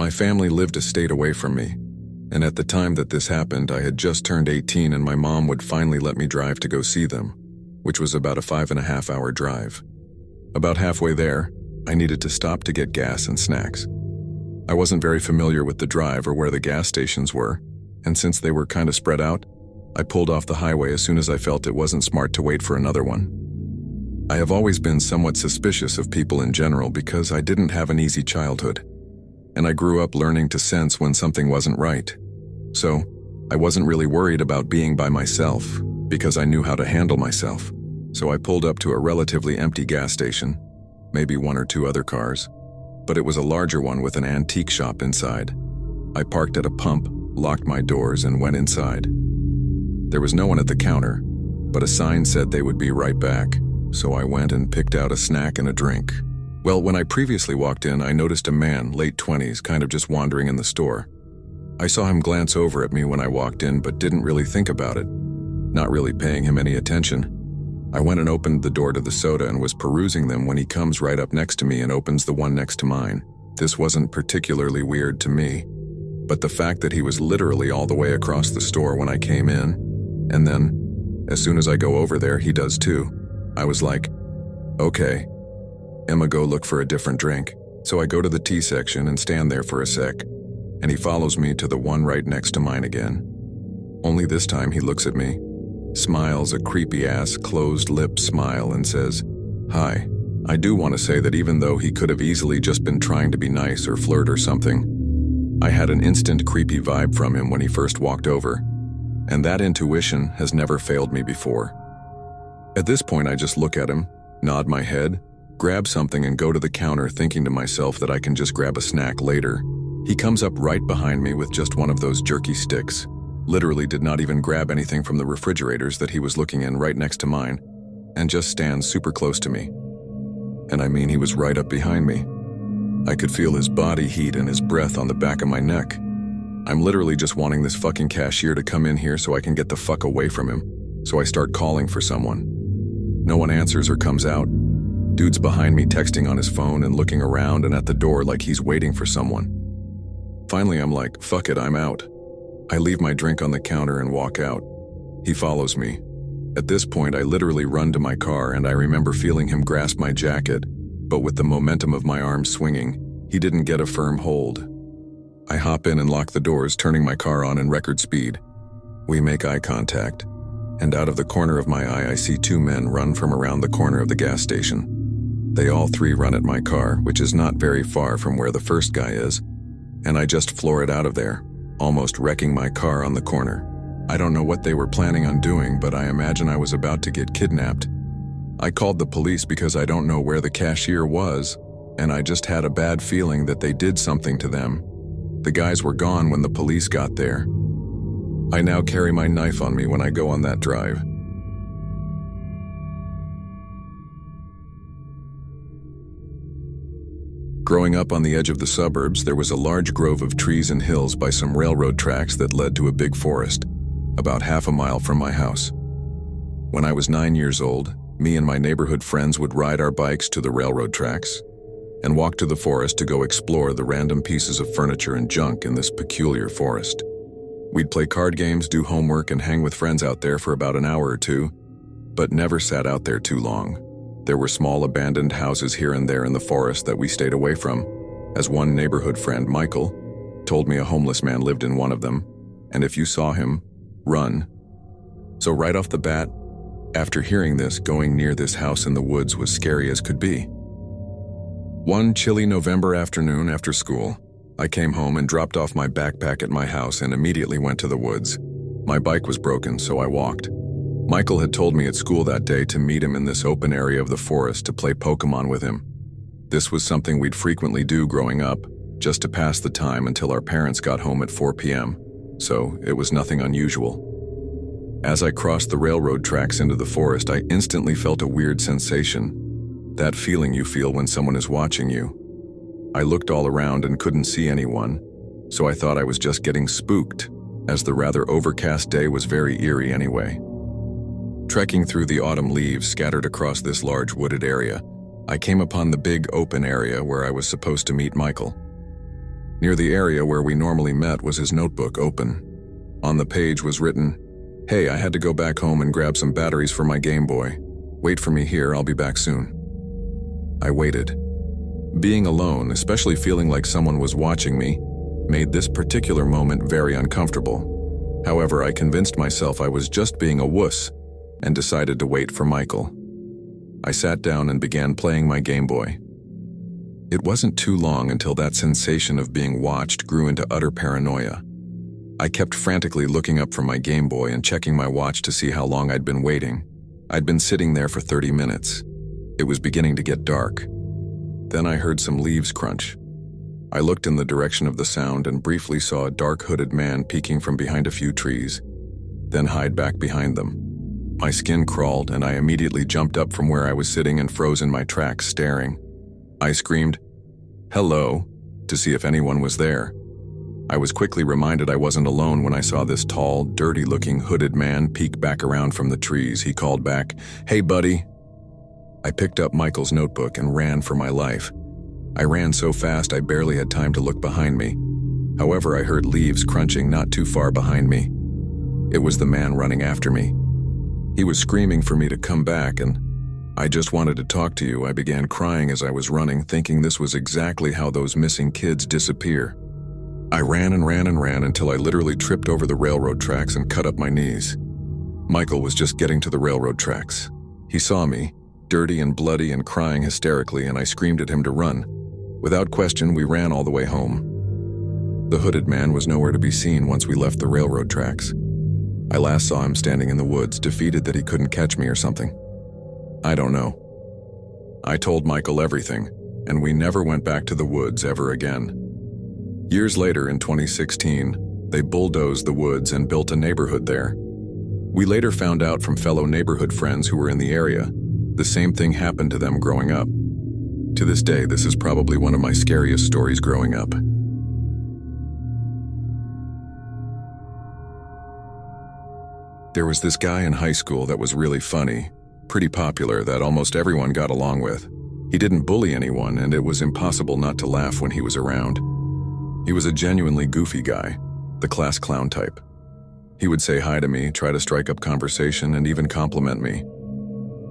My family lived a state away from me, and at the time that this happened, I had just turned 18 and my mom would finally let me drive to go see them, which was about a 5.5-hour drive. About halfway there, I needed to stop to get gas and snacks. I wasn't very familiar with the drive or where the gas stations were, and since they were kind of spread out, I pulled off the highway as soon as I felt it wasn't smart to wait for another one. I have always been somewhat suspicious of people in general because I didn't have an easy childhood, and I grew up learning to sense when something wasn't right. So, I wasn't really worried about being by myself because I knew how to handle myself. So I pulled up to a relatively empty gas station, maybe one or two other cars, but it was a larger one with an antique shop inside. I parked at a pump, locked my doors, and went inside. There was no one at the counter, but a sign said they would be right back, so I went and picked out a snack and a drink. Well, when I previously walked in, I noticed a man, late 20s, kind of just wandering in the store. I saw him glance over at me when I walked in, but didn't really think about it, not really paying him any attention. I went and opened the door to the soda and was perusing them when he comes right up next to me and opens the one next to mine. This wasn't particularly weird to me, but the fact that he was literally all the way across the store when I came in, and then, as soon as I go over there, he does too. I was like, okay, I'ma go look for a different drink. So I go to the tea section and stand there for a sec, and he follows me to the one right next to mine again. Only this time he looks at me, smiles a creepy-ass, closed-lip smile and says, "Hi." I do want to say that even though he could have easily just been trying to be nice or flirt or something, I had an instant creepy vibe from him when he first walked over, and that intuition has never failed me before. At this point, I just look at him, nod my head, grab something and go to the counter thinking to myself that I can just grab a snack later. He comes up right behind me with just one of those jerky sticks, literally did not even grab anything from the refrigerators that he was looking in right next to mine, and just stands super close to me. And I mean, he was right up behind me. I could feel his body heat and his breath on the back of my neck. I'm literally just wanting this fucking cashier to come in here so I can get the fuck away from him. So I start calling for someone. No one answers or comes out. Dude's behind me texting on his phone and looking around and at the door like he's waiting for someone. Finally, I'm like, fuck it, I'm out. I leave my drink on the counter and walk out. He follows me. At this point, I literally run to my car and I remember feeling him grasp my jacket, but with the momentum of my arms swinging, he didn't get a firm hold. I hop in and lock the doors, turning my car on in record speed. We make eye contact, and out of the corner of my eye I see two men run from around the corner of the gas station. They all three run at my car, which is not very far from where the first guy is, and I just floor it out of there, almost wrecking my car on the corner. I don't know what they were planning on doing, but I imagine I was about to get kidnapped. I called the police because I don't know where the cashier was, and I just had a bad feeling that they did something to them. The guys were gone when the police got there. I now carry my knife on me when I go on that drive. Growing up on the edge of the suburbs, there was a large grove of trees and hills by some railroad tracks that led to a big forest, about half a mile from my house. When I was 9 years old, me and my neighborhood friends would ride our bikes to the railroad tracks and walk to the forest to go explore the random pieces of furniture and junk in this peculiar forest. We'd play card games, do homework, and hang with friends out there for about an hour or two, but never sat out there too long. There were small abandoned houses here and there in the forest that we stayed away from, as one neighborhood friend, Michael, told me a homeless man lived in one of them, and if you saw him, run. So right off the bat, after hearing this, going near this house in the woods was scary as could be. One chilly November afternoon after school, I came home and dropped off my backpack at my house and immediately went to the woods. My bike was broken, so I walked. Michael had told me at school that day to meet him in this open area of the forest to play Pokemon with him. This was something we'd frequently do growing up, just to pass the time until our parents got home at 4 p.m., so it was nothing unusual. As I crossed the railroad tracks into the forest, I instantly felt a weird sensation, that feeling you feel when someone is watching you. I looked all around and couldn't see anyone, so I thought I was just getting spooked, as the rather overcast day was very eerie anyway. Trekking through the autumn leaves scattered across this large wooded area, I came upon the big open area where I was supposed to meet Michael. Near the area where we normally met was his notebook open. On the page was written, "Hey, I had to go back home and grab some batteries for my Game Boy. Wait for me here, I'll be back soon." I waited. Being alone, especially feeling like someone was watching me, made this particular moment very uncomfortable. However, I convinced myself I was just being a wuss and decided to wait for Michael. I sat down and began playing my Game Boy. It wasn't too long until that sensation of being watched grew into utter paranoia. I kept frantically looking up from my Game Boy and checking my watch to see how long I'd been waiting. I'd been sitting there for 30 minutes. It was beginning to get dark. Then I heard some leaves crunch. I looked in the direction of the sound and briefly saw a dark hooded man peeking from behind a few trees, then hide back behind them. My skin crawled and I immediately jumped up from where I was sitting and froze in my tracks, staring. I screamed, "Hello," to see if anyone was there. I was quickly reminded I wasn't alone when I saw this tall, dirty-looking hooded man peek back around from the trees. He called back, "Hey, buddy." I picked up Michael's notebook and ran for my life. I ran so fast I barely had time to look behind me. However, I heard leaves crunching not too far behind me. It was the man running after me. He was screaming for me to come back, and "I just wanted to talk to you." I began crying as I was running, thinking this was exactly how those missing kids disappear. I ran and ran and ran until I literally tripped over the railroad tracks and cut up my knees. Michael was just getting to the railroad tracks. He saw me, dirty and bloody and crying hysterically, and I screamed at him to run. Without question, we ran all the way home. The hooded man was nowhere to be seen once we left the railroad tracks. I last saw him standing in the woods, defeated that he couldn't catch me or something. I don't know. I told Michael everything, and we never went back to the woods ever again. Years later, in 2016, they bulldozed the woods and built a neighborhood there. We later found out from fellow neighborhood friends who were in the area, the same thing happened to them growing up. To this day, this is probably one of my scariest stories growing up. There was this guy in high school that was really funny, pretty popular, that almost everyone got along with. He didn't bully anyone, and it was impossible not to laugh when he was around. He was a genuinely goofy guy, the class clown type. He would say hi to me, try to strike up conversation, and even compliment me.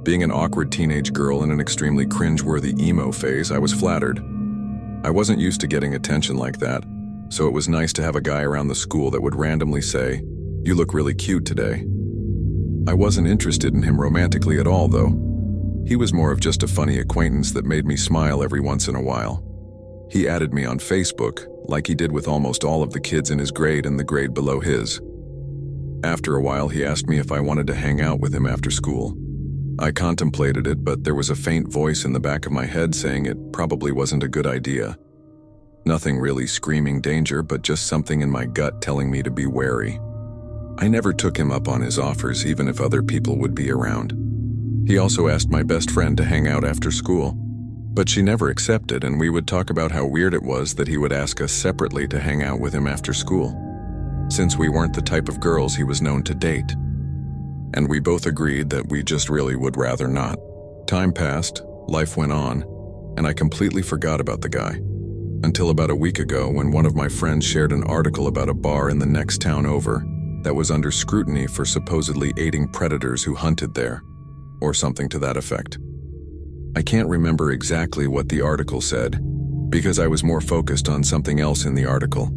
Being an awkward teenage girl in an extremely cringe-worthy emo phase, I was flattered. I wasn't used to getting attention like that, so it was nice to have a guy around the school that would randomly say, "You look really cute today." I wasn't interested in him romantically at all, though. He was more of just a funny acquaintance that made me smile every once in a while. He added me on Facebook, like he did with almost all of the kids in his grade and the grade below his. After a while, he asked me if I wanted to hang out with him after school. I contemplated it, but there was a faint voice in the back of my head saying it probably wasn't a good idea. Nothing really screaming danger, but just something in my gut telling me to be wary. I never took him up on his offers, even if other people would be around. He also asked my best friend to hang out after school, but she never accepted, and we would talk about how weird it was that he would ask us separately to hang out with him after school, since we weren't the type of girls he was known to date. And we both agreed that we just really would rather not. Time passed, life went on, and I completely forgot about the guy. Until about a week ago, when one of my friends shared an article about a bar in the next town over that was under scrutiny for supposedly aiding predators who hunted there, or something to that effect. I can't remember exactly what the article said, because I was more focused on something else in the article.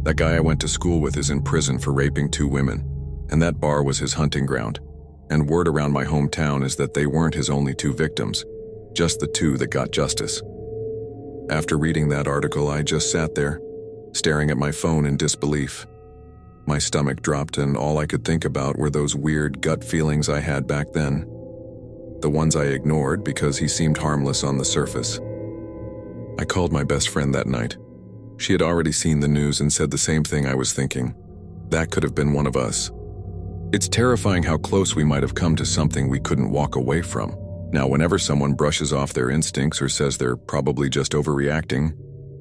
That guy I went to school with is in prison for raping 2 women, and that bar was his hunting ground. And word around my hometown is that they weren't his only 2 victims, just the 2 that got justice. After reading that article, I just sat there, staring at my phone in disbelief. My stomach dropped, and all I could think about were those weird gut feelings I had back then. The ones I ignored because he seemed harmless on the surface. I called my best friend that night. She had already seen the news and said the same thing I was thinking. That could have been one of us. It's terrifying how close we might have come to something we couldn't walk away from. Now, whenever someone brushes off their instincts or says they're probably just overreacting,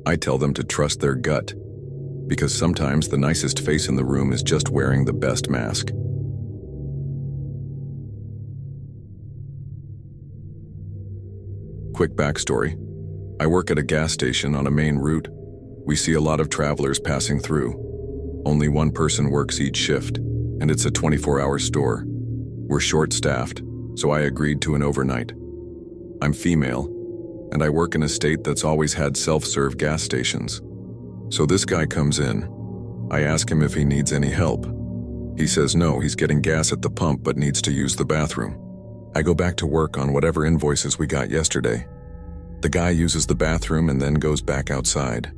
I tell them to trust their gut, because sometimes the nicest face in the room is just wearing the best mask. Quick backstory. I work at a gas station on a main route. We see a lot of travelers passing through. Only one person works each shift, and it's a 24-hour store. We're short-staffed, so I agreed to an overnight. I'm female, and I work in a state that's always had self-serve gas stations. So this guy comes in. I ask him if he needs any help. He says no, he's getting gas at the pump but needs to use the bathroom. I go back to work on whatever invoices we got yesterday. The guy uses the bathroom and then goes back outside.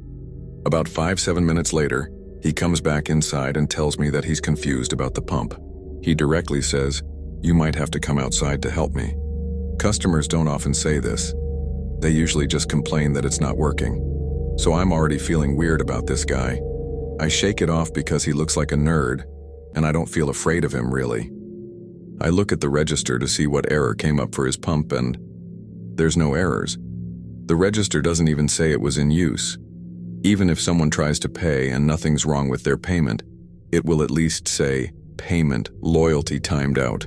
About 5-7 minutes later, he comes back inside and tells me that he's confused about the pump. He directly says, "You might have to come outside to help me." Customers don't often say this. They usually just complain that it's not working. So I'm already feeling weird about this guy. I shake it off because he looks like a nerd, and I don't feel afraid of him really. I look at the register to see what error came up for his pump, and there's no errors. The register doesn't even say it was in use. Even if someone tries to pay and nothing's wrong with their payment, it will at least say, "Payment, loyalty timed out."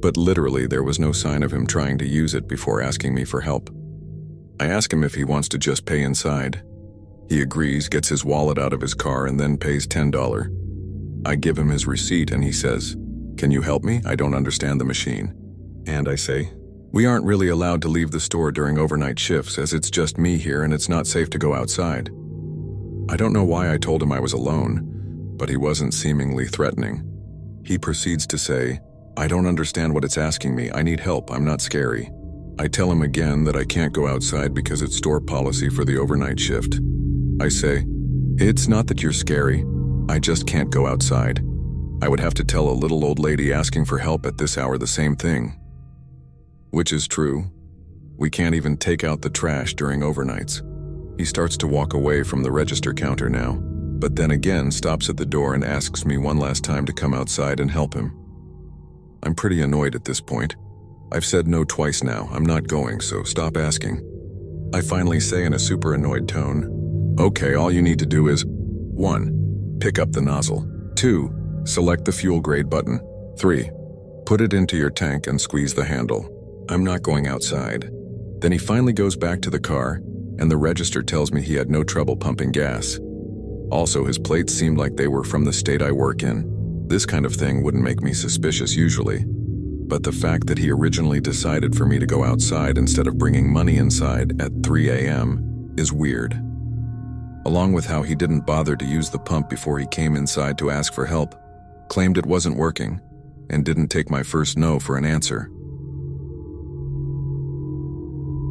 But literally there was no sign of him trying to use it before asking me for help. I ask him if he wants to just pay inside. He agrees, gets his wallet out of his car, and then pays $10. I give him his receipt and he says, "Can you help me? I don't understand the machine." And I say, "We aren't really allowed to leave the store during overnight shifts as it's just me here and it's not safe to go outside." I don't know why I told him I was alone, but he wasn't seemingly threatening. He proceeds to say, "I don't understand what it's asking me. I need help. I'm not scary." I tell him again that I can't go outside because it's store policy for the overnight shift. I say, "It's not that you're scary. I just can't go outside." I would have to tell a little old lady asking for help at this hour the same thing. Which is true. We can't even take out the trash during overnights. He starts to walk away from the register counter now, but then again stops at the door and asks me one last time to come outside and help him. I'm pretty annoyed at this point. I've said no twice now. I'm not going, so stop asking. I finally say in a super annoyed tone, "Okay, all you need to do is 1. Pick up the nozzle. 2. Select the fuel grade button. 3. Put it into your tank and squeeze the handle. I'm not going outside." Then he finally goes back to the car, and the register tells me he had no trouble pumping gas. Also, his plates seemed like they were from the state I work in. This kind of thing wouldn't make me suspicious usually. But the fact that he originally decided for me to go outside instead of bringing money inside at 3 a.m. is weird. Along with how he didn't bother to use the pump before he came inside to ask for help, claimed it wasn't working, and didn't take my first no for an answer.